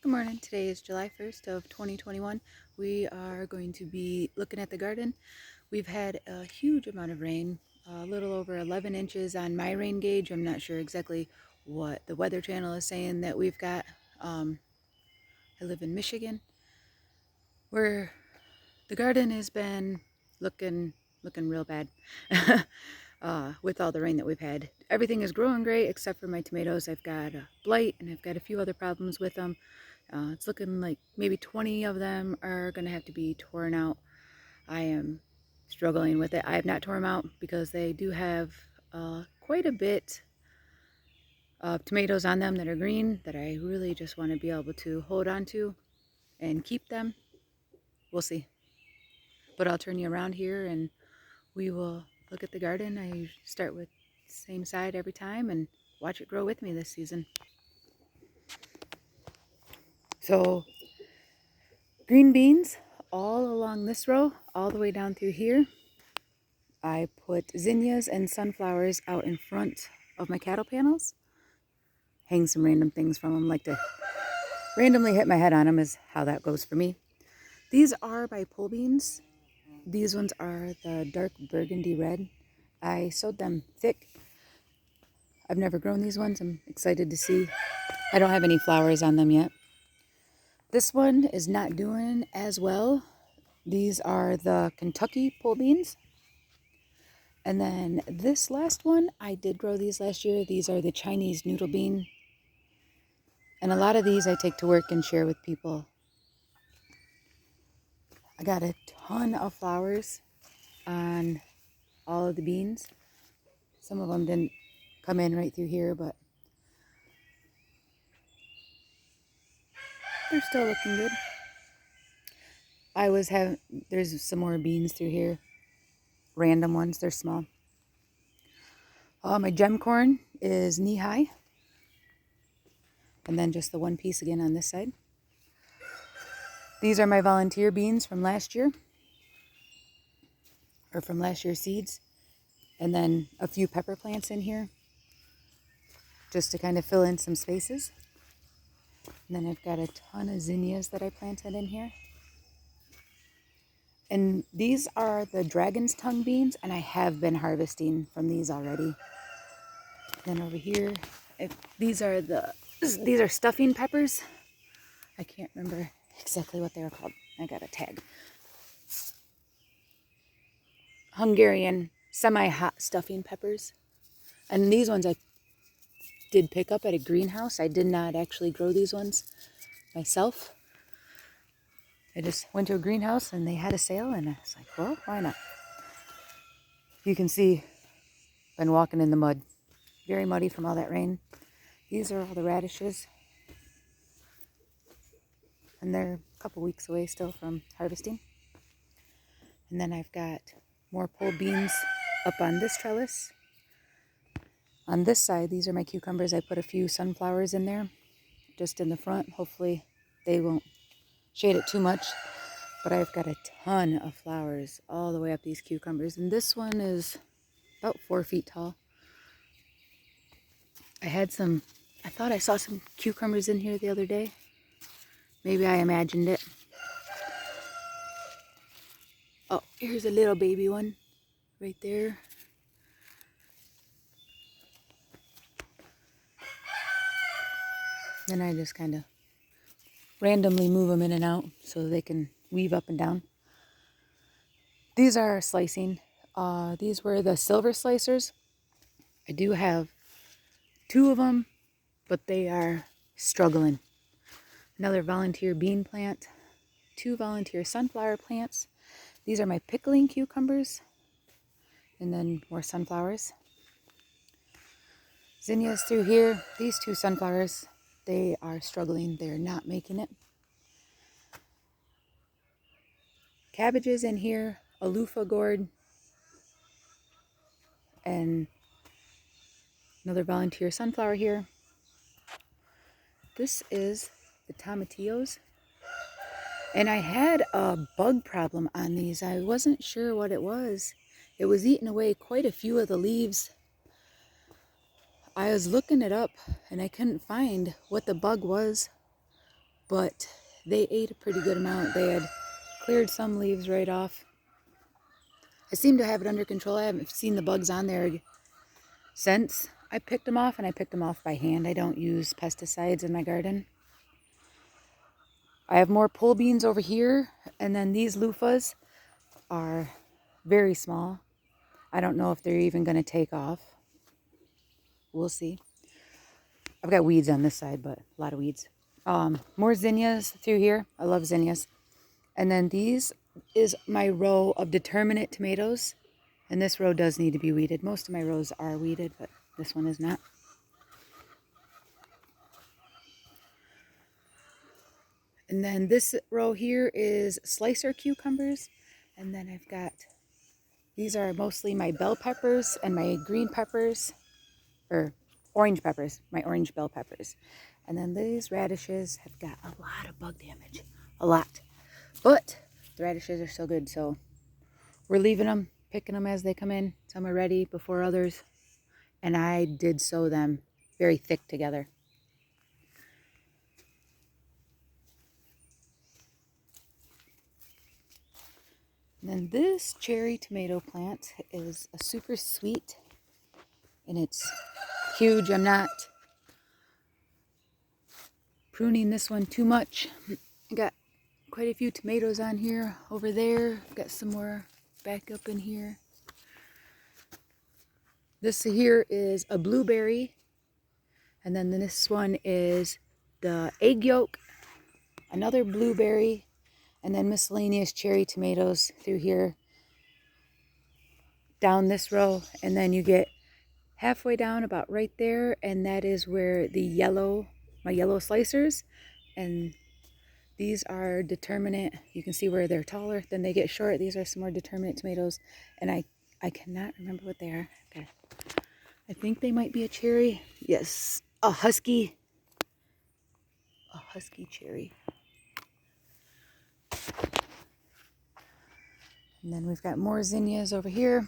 Good morning. Today is July 1st of 2021. We are going to be looking at the garden. We've had a huge amount of rain, a little over 11 inches on my rain gauge. I'm not sure exactly what the Weather Channel is saying that we've got. I live in Michigan, where the garden has been looking real bad. With all the rain that we've had. Everything is growing great except for my tomatoes. I've got a blight and I've got a few other problems with them. It's looking like maybe 20 of them are going to have to be torn out. I am struggling with it. I have not torn them out because they do have quite a bit of tomatoes on them that are green that I really just want to be able to hold on to and keep them. We'll see. But I'll turn you around here and we will look at the garden. I start with the same side every time and watch it grow with me this season. So green beans all along this row, all the way down through here. I put zinnias and sunflowers out in front of my cattle panels. Hang some random things from them, like to randomly hit my head on them is how that goes for me. These are my pole beans. These ones are the dark burgundy red. I sowed them thick. I've never grown these ones. I'm excited to see. I don't have any flowers on them yet. This one is not doing as well. These are the Kentucky pole beans. And then this last one, I did grow these last year. These are the Chinese noodle bean. And a lot of these I take to work and share with people. I got a ton of flowers on all of the beans. Some of them didn't come in right through here, but they're still looking good. There's some more beans through here. Random ones, they're small. My gem corn is knee high. And then just the one piece again on this side. These are my volunteer beans from last year. Or from last year's seeds. And then a few pepper plants in here. Just to kind of fill in some spaces. And then I've got a ton of zinnias that I planted in here. And these are the dragon's tongue beans, and I have been harvesting from these already. Then over here, these are stuffing peppers. I can't remember exactly what they were called. I got a tag. Hungarian semi-hot stuffing peppers. And these ones I did pick up at a greenhouse. I did not actually grow these ones myself. I just went to a greenhouse and they had a sale and I was like, well, why not? You can see I've been walking in the mud. Very muddy from all that rain. These are all the radishes. And they're a couple weeks away still from harvesting. And then I've got more pole beans up on this trellis. On this side, these are my cucumbers. I put a few sunflowers in there, just in the front. Hopefully they won't shade it too much. But I've got a ton of flowers all the way up these cucumbers. And this one is about 4 feet tall. I thought I saw some cucumbers in here the other day. Maybe I imagined it. Oh, here's a little baby one right there. Then I just kind of randomly move them in and out so they can weave up and down. These are slicing. These were the silver slicers. I do have 2 of them, but they are struggling. Another volunteer bean plant. 2 volunteer sunflower plants. These are my pickling cucumbers. And then more sunflowers. Zinnias through here. These 2 sunflowers, they are struggling. They're not making it. Cabbages in here. A loofah gourd. And another volunteer sunflower here. This is the tomatillos. And I had a bug problem on these. I wasn't sure what it was. It was eating away quite a few of the leaves. I was looking it up and I couldn't find what the bug was. but they ate a pretty good amount. They had cleared some leaves right off. I seem to have it under control. I haven't seen the bugs on there since I picked them off, and I picked them off by hand. I don't use pesticides in my garden. I have more pole beans over here, and then these loofahs are very small. I don't know if they're even going to take off. We'll see. I've got weeds on this side, but a lot of weeds. More zinnias through here. I love zinnias. And then these is my row of determinate tomatoes. And this row does need to be weeded. Most of my rows are weeded, but this one is not. And then this row here is slicer cucumbers. And then I've got, these are mostly my bell peppers and my green peppers, or orange peppers, my orange bell peppers. And then these radishes have got a lot of bug damage, a lot. But the radishes are still good, so we're leaving them, picking them as they come in. Some are ready before others. And I did sow them very thick together. And then this cherry tomato plant is a super sweet, and it's huge. I'm not pruning this one too much. I got quite a few tomatoes on here. Over there, got some more back up in here. This here is a blueberry, and then this one is the egg yolk, another blueberry, and then miscellaneous cherry tomatoes through here down this row. And then you get halfway down about right there, and that is where the yellow, my yellow slicers, and these are determinate. You can see where they're taller, then they get short. These are some more determinate tomatoes, and I cannot remember what they are. Okay, I think they might be a cherry. Yes, a husky cherry. And then we've got more zinnias over here.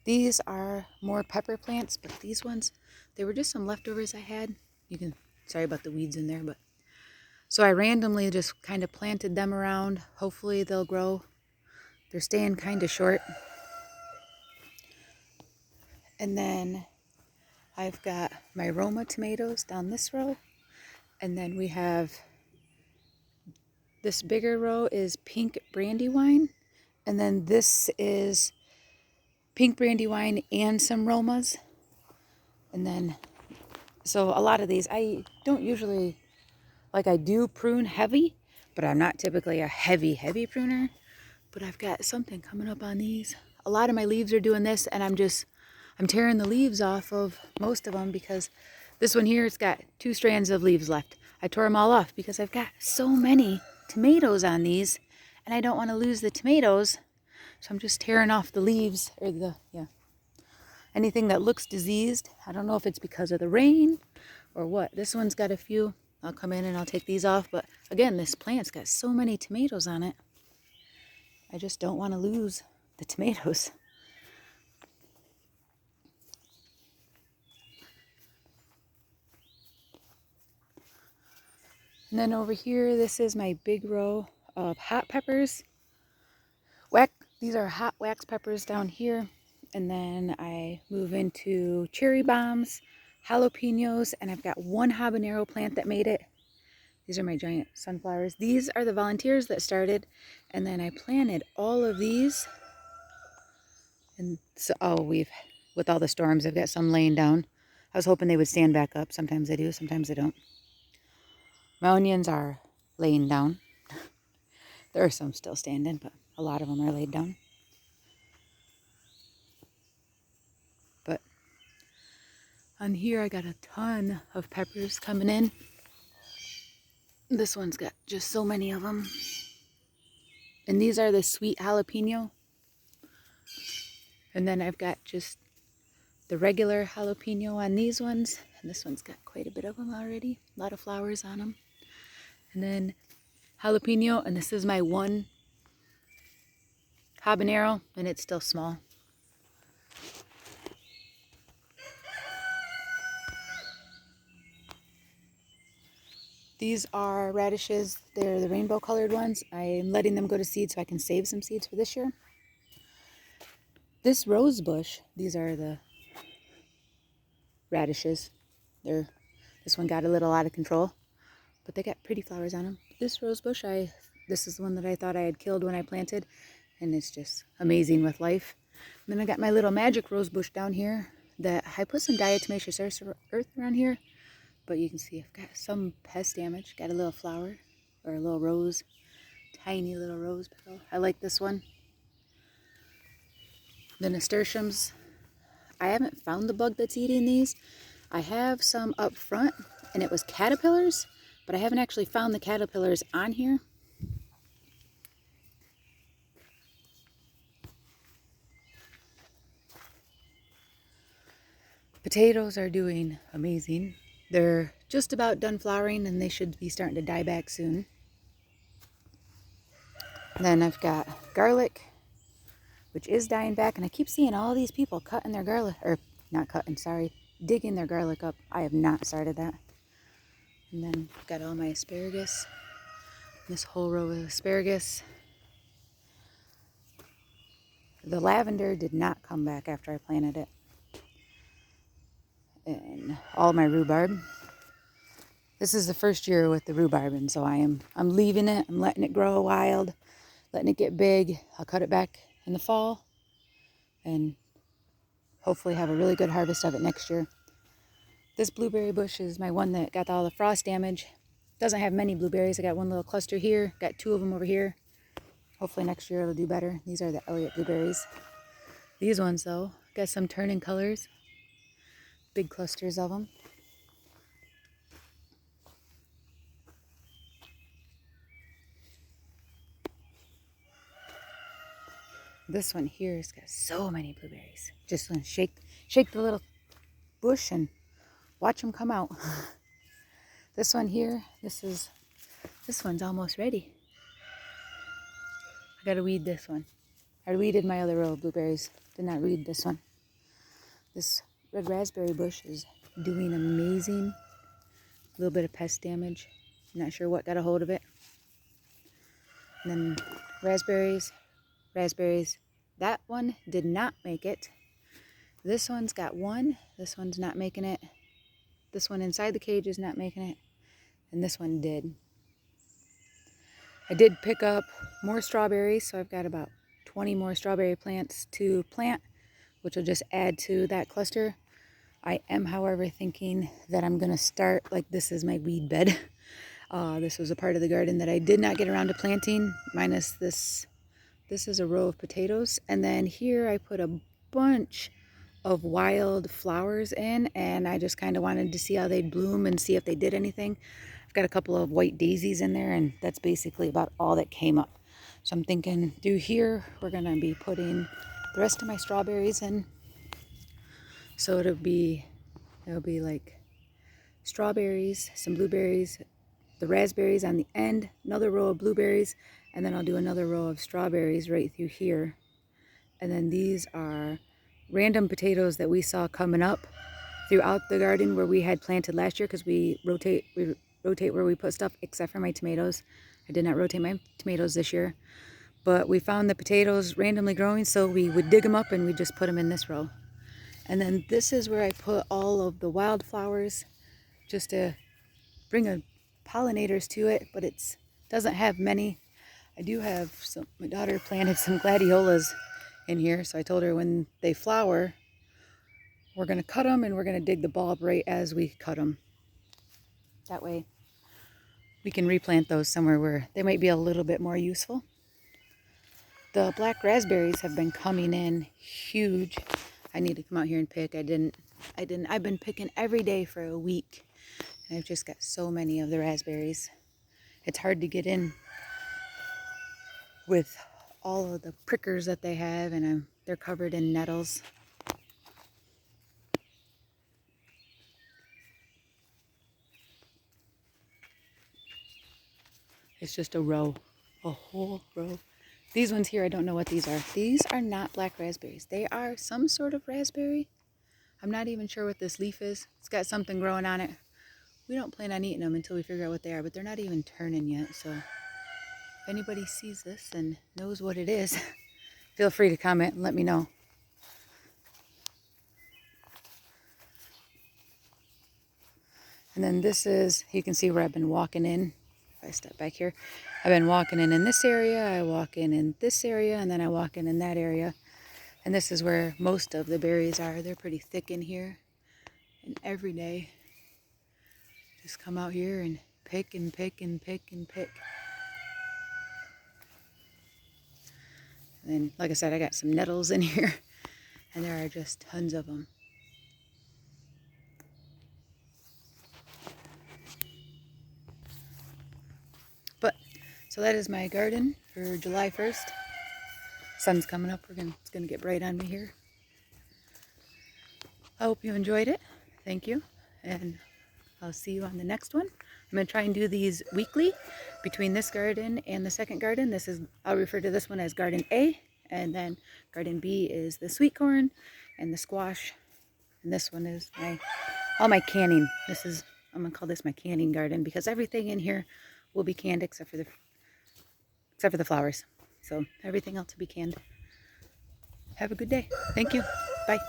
These are more pepper plants, but these ones, they were just some leftovers I had. Sorry about the weeds in there, but so I randomly just kind of planted them around. Hopefully they'll grow. They're staying kind of short. And then I've got my Roma tomatoes down this row. And then we have this bigger row is pink brandywine. And then this is pink brandywine and some Romas. And then, so a lot of these, I don't usually, like I do prune heavy, but I'm not typically a heavy pruner. But I've got something coming up on these. A lot of my leaves are doing this, and I'm tearing the leaves off of most of them because this one here, it's got 2 strands of leaves left. I tore them all off because I've got so many tomatoes on these, and I don't want to lose the tomatoes. So I'm just tearing off the leaves, or anything that looks diseased. I don't know if it's because of the rain or what. This one's got a few. I'll come in and I'll take these off. But again, this plant's got so many tomatoes on it. I just don't want to lose the tomatoes. And then over here, this is my big row of hot peppers. These are hot wax peppers down here. And then I move into cherry bombs, jalapenos, and I've got one habanero plant that made it. These are my giant sunflowers. These are the volunteers that started. And then I planted all of these. And so, with all the storms, I've got some laying down. I was hoping they would stand back up. Sometimes they do, sometimes they don't. My onions are laying down. There are some still standing, but a lot of them are laid down. But on here, I got a ton of peppers coming in. This one's got just so many of them. And these are the sweet jalapeno. And then I've got just the regular jalapeno on these ones. And this one's got quite a bit of them already. A lot of flowers on them. And then jalapeno, and this is my one habanero, and it's still small. These are radishes. They're the rainbow colored ones. I'm letting them go to seed so I can save some seeds for this year. This rose bush, these are the radishes. This one got a little out of control, but they got pretty flowers on them. This rose bush, this is the one that I thought I had killed when I planted, and it's just amazing with life. And then I got my little magic rose bush down here that I put some diatomaceous earth around here, but you can see I've got some pest damage. Got a little flower, or a little rose, tiny little rose petal. I like this one. The nasturtiums, I haven't found the bug that's eating these. I have some up front, and it was caterpillars, but I haven't actually found the caterpillars on here. Potatoes are doing amazing. They're just about done flowering, and they should be starting to die back soon. Then I've got garlic, which is dying back, and I keep seeing all these people cutting their garlic, or not cutting, sorry, digging their garlic up. I have not started that. And then I've got all my asparagus, this whole row of asparagus. The lavender did not come back after I planted it. And all my rhubarb. This is the first year with the rhubarb, and so I'm leaving it. I'm letting it grow wild, letting it get big. I'll cut it back in the fall and hopefully have a really good harvest of it next year. This blueberry bush is my one that got all the frost damage. Doesn't have many blueberries. I got one little cluster here, got two of them over here. Hopefully next year it'll do better. These are the Elliott blueberries. These ones though, got some turning colors. Big clusters of them. This one here has got so many blueberries. Just want to shake the little bush and watch them come out. This one here, this one's almost ready. I gotta weed this one. I weeded my other row of blueberries. Did not weed this one. This red raspberry bush is doing amazing. A little bit of pest damage. Not sure what got a hold of it. And then raspberries. That one did not make it. This one's got one. This one's not making it. This one inside the cage is not making it. And this one did. I did pick up more strawberries, so I've got about 20 more strawberry plants to plant, which will just add to that cluster. I am, however, thinking that I'm going to start, like this is my weed bed. This was a part of the garden that I did not get around to planting, minus this. This is a row of potatoes. And then here I put a bunch of wild flowers in, and I just kind of wanted to see how they'd bloom and see if they did anything. I've got a couple of white daisies in there, and that's basically about all that came up. So I'm thinking through here, we're going to be putting the rest of my strawberries in. So it'll be like strawberries, some blueberries, the raspberries on the end, another row of blueberries, and then I'll do another row of strawberries right through here. And then these are random potatoes that we saw coming up throughout the garden where we had planted last year, because we rotate where we put stuff, except for my tomatoes. I did not rotate my tomatoes this year, but we found the potatoes randomly growing, so we would dig them up and we just put them in this row. And then this is where I put all of the wildflowers, just to bring pollinators to it, but it doesn't have many. I do have some. My daughter planted some gladiolas in here, so I told her when they flower, we're going to cut them and we're going to dig the bulb right as we cut them. That way we can replant those somewhere where they might be a little bit more useful. The black raspberries have been coming in huge. I need to come out here and pick. I didn't. I've been picking every day for a week, and I've just got so many of the raspberries. It's hard to get in with all of the prickers that they have, and they're covered in nettles. It's just a row, a whole row. These ones here, I don't know what these are. These are not black raspberries. They are some sort of raspberry. I'm not even sure what this leaf is. It's got something growing on it. we don't plan on eating them until we figure out what they are, but they're not even turning yet. So if anybody sees this and knows what it is, feel free to comment and let me know. And then this is, you can see where I've been walking in. If I step back here, I've been walking in this area, I walk in this area, and then I walk in that area. And this is where most of the berries are. They're pretty thick in here. And every day, just come out here and pick and pick and pick and pick. And then, like I said, I got some nettles in here, and there are just tons of them. But, so that is my garden for July 1st. Sun's coming up. It's gonna get bright on me here. I hope you enjoyed it. Thank you. And I'll see you on the next one. I'm gonna try and do these weekly between this garden and the second garden. I'll refer to this one as Garden A, and then Garden B is the sweet corn and the squash. And this one is all my canning. I'm gonna call this my canning garden because everything in here will be canned except for the flowers. So everything else will be canned. Have a good day. Thank you. Bye.